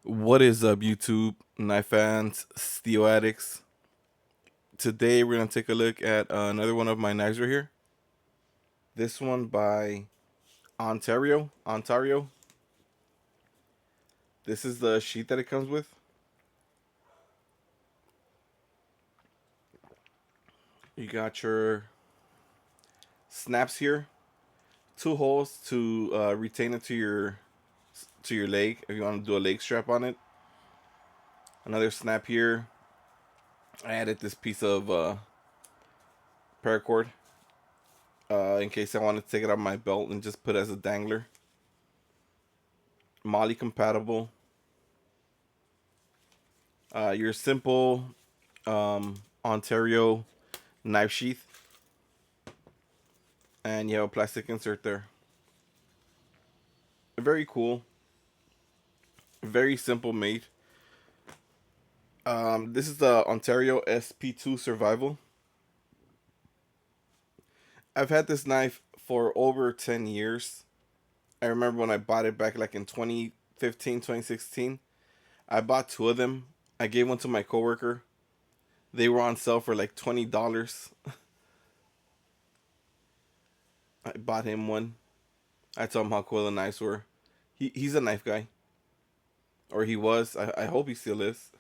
What is up, YouTube, knife fans, steel addicts? Today we're gonna take a look at another one of my knives right here. This one by Ontario. This is the sheet that it comes with. You got your snaps here, two holes to retain it to your leg if you want to do a leg strap on it. Another snap here. I added this piece of paracord in case I want to take it out of my belt and just put it as a dangler. Moly compatible. Your simple Ontario knife sheath, and you have a plastic insert there. Very cool, very simple made. This is the Ontario sp2 Survival. I've had this knife for over 10 years. I remember when I bought it back like in 2015, 2016. I bought two of them. I gave one to my coworker. They were on sale for like $20. I bought him one. I told him how cool the knives were. He's a knife guy. Or he was. I hope he still is.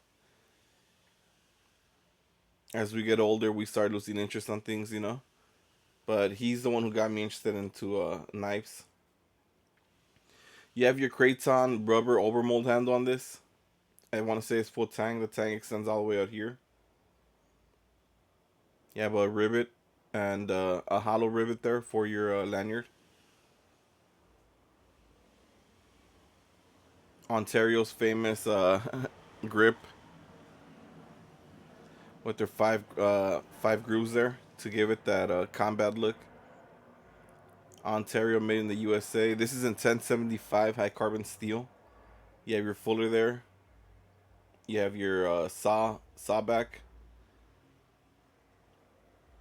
As we get older, we start losing interest on things, you know. But he's the one who got me interested into knives. You have your Kraton rubber overmold handle on this. I want to say it's full tang. The tang extends all the way out here. You have a rivet and a hollow rivet there for your lanyard. Ontario's famous grip with their five grooves there to give it that combat look. Ontario made in the USA. This is in 1075 high carbon steel. You have your fuller there. You have your saw back.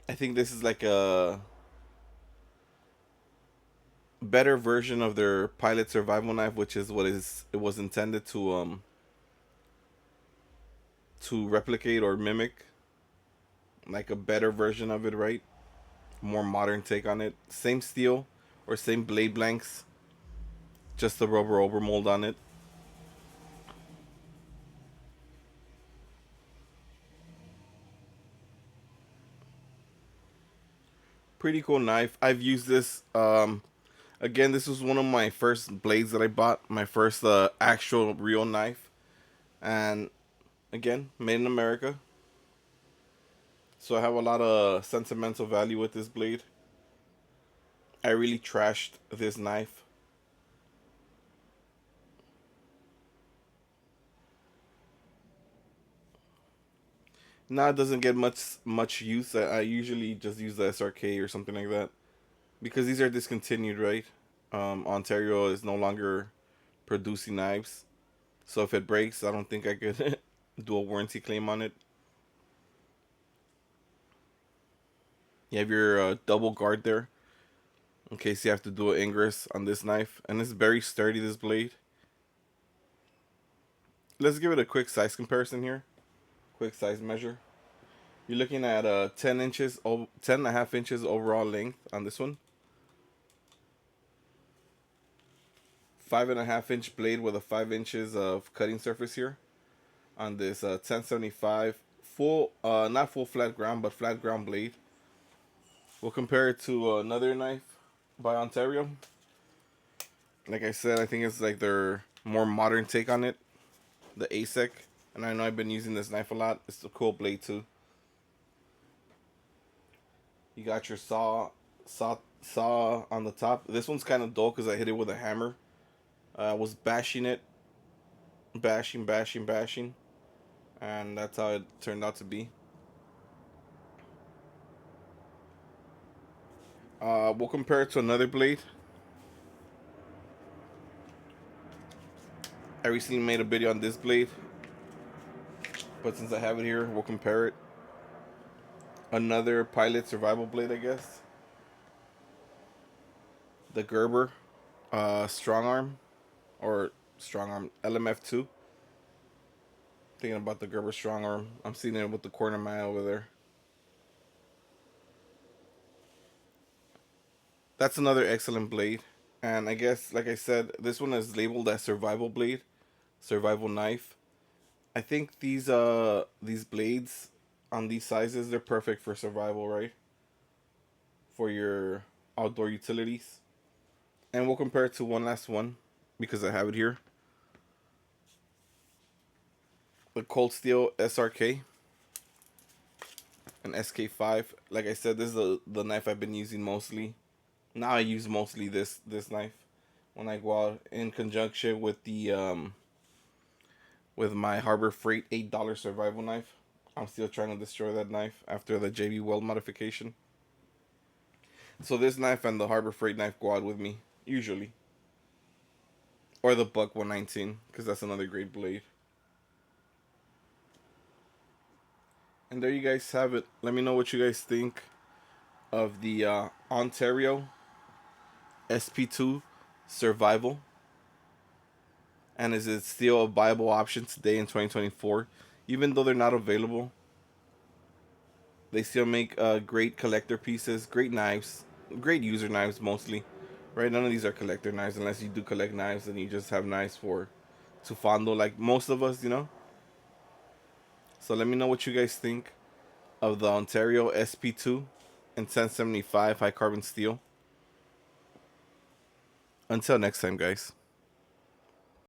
I think this is like a better version of their pilot survival knife, which is what is it was intended to replicate or mimic. Like a better version of it, right? More modern take on it. Same steel or same blade blanks, just the rubber overmold on it. Pretty cool knife. I've used this. Again, this was one of my first blades that I bought. My first actual real knife, and again, made in America. So I have a lot of sentimental value with this blade. I really trashed this knife. Now it doesn't get much use. I usually just use the SRK or something like that because these are discontinued, right? Ontario is no longer producing knives, so if it breaks, I don't think I could do a warranty claim on it. You have your double guard there in case you have to do an ingress on this knife, and it's very sturdy, this blade. Let's give it a quick size comparison here. Quick size measure. You're looking at 10 inches, 10 and a half inches overall length on this one. 5.5 inch blade with a 5 inches of cutting surface here on this 1075 full, not full flat ground, but flat ground blade. We'll compare it to another knife by Ontario. Like I said, I think it's like their more modern take on it, the ASEC. And I know I've been using this knife a lot. It's a cool blade too. You got your saw on the top. This one's kind of dull because I hit it with a hammer. I was bashing it, bashing, and that's how it turned out to be. We'll compare it to another blade. I recently made a video on this blade, but since I have it here, we'll compare it. Another pilot survival blade, I guess. The Gerber, strong arm, or strong arm LMF2. Thinking about the Gerber strong arm. I'm seeing it with the corner of my eye over there. That's another excellent blade. And I guess, like I said, this one is labeled as survival blade, survival knife. I think these blades on these sizes, they're perfect for survival, right? For your outdoor utilities. And we'll compare it to one last one because I have it here. The Cold Steel SRK and SK5. Like I said, this is the knife I've been using mostly. Now I use mostly this knife when I go out in conjunction with my Harbor Freight $8 survival knife. I'm still trying to destroy that knife after the JB Weld modification. So this knife and the Harbor Freight knife go out with me usually, or the Buck 119 because that's another great blade. And there you guys have it. Let me know what you guys think of the Ontario sp2 Survival. And is it still a viable option today in 2024? Even though they're not available, they still make great collector pieces, great knives, great user knives mostly. Right? None of these are collector knives unless you do collect knives and you just have knives for to fondle like most of us, you know? So let me know what you guys think of the Ontario SP2 and 1075 high carbon steel. Until next time, guys.